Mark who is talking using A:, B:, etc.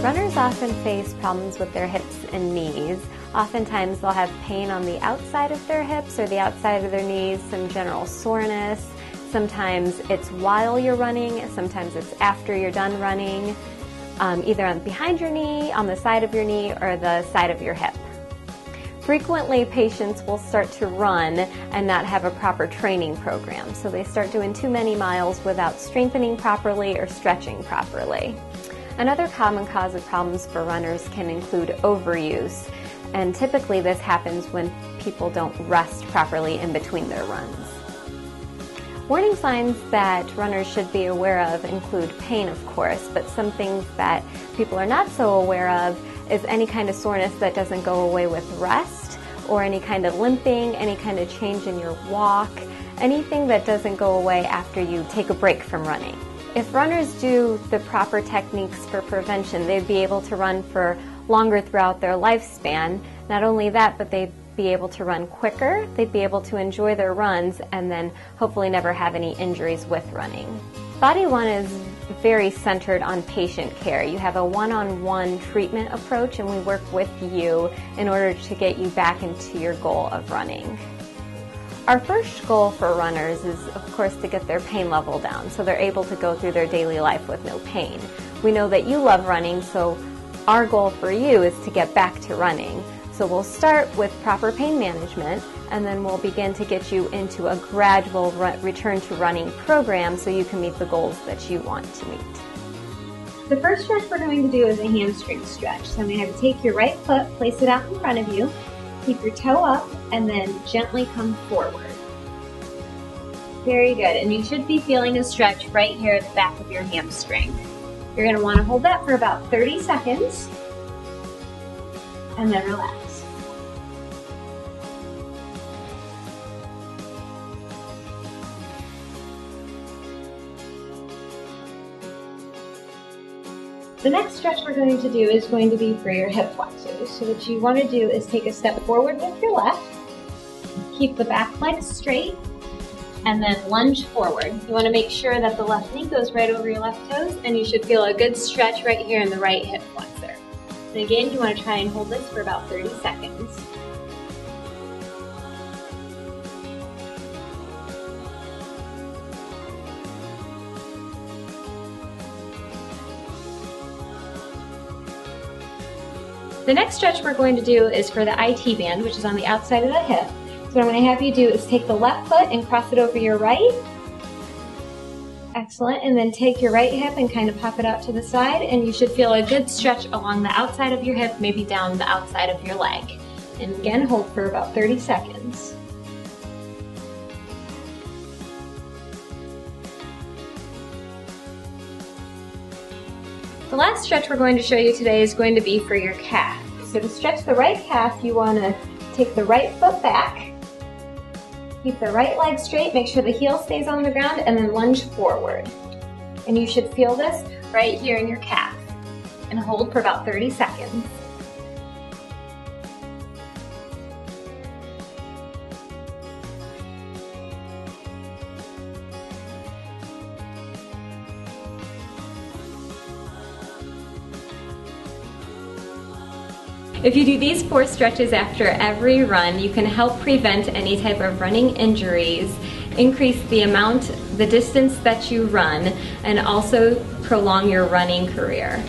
A: Runners often face problems with their hips and knees. Oftentimes they'll have pain on the outside of their hips or the outside of their knees, some general soreness. Sometimes it's while you're running, sometimes it's after you're done running, either behind your knee, on the side of your knee, or the side of your hip. Frequently, patients will start to run and not have a proper training program, so they start doing too many miles without strengthening properly or stretching properly. Another common cause of problems for runners can include overuse, and typically this happens when people don't rest properly in between their runs. Warning signs that runners should be aware of include pain, of course, but some things that people are not so aware of is any kind of soreness that doesn't go away with rest, or any kind of limping, any kind of change in your walk, anything that doesn't go away after you take a break from running. If runners do the proper techniques for prevention, they'd be able to run for longer throughout their lifespan. Not only that, but they'd be able to run quicker, they'd be able to enjoy their runs, and then hopefully never have any injuries with running. Body One is very centered on patient care. You have a one-on-one treatment approach, and we work with you in order to get you back into your goal of running. Our first goal for runners is, of course, to get their pain level down so they're able to go through their daily life with no pain. We know that you love running, so our goal for you is to get back to running. So we'll start with proper pain management, and then we'll begin to get you into a gradual return to running program so you can meet the goals that you want to meet.
B: The first stretch we're going to do is a hamstring stretch. So I'm going to have you take your right foot, place it out in front of you, keep your toe up, and then gently come forward. Very good, and you should be feeling a stretch right here at the back of your hamstring. You're going to want to hold that for about 30 seconds, and then relax. The next stretch we're going to do is going to be for your hip flexors. So what you want to do is take a step forward with your left, keep the back leg straight, and then lunge forward. You want to make sure that the left knee goes right over your left toes, and you should feel a good stretch right here in the right hip flexor. And again, you want to try and hold this for about 30 seconds. The next stretch we're going to do is for the IT band, which is on the outside of the hip. So what I'm going to have you do is take the left foot and cross it over your right. Excellent. And then take your right hip and kind of pop it out to the side, and you should feel a good stretch along the outside of your hip, maybe down the outside of your leg. And again, hold for about 30 seconds. The last stretch we're going to show you today is going to be for your calf. So to stretch the right calf, you want to take the right foot back, keep the right leg straight, make sure the heel stays on the ground, and then lunge forward. And you should feel this right here in your calf. And hold for about 30 seconds. If you do these 4 stretches after every run, you can help prevent any type of running injuries, increase the distance that you run, and also prolong your running career.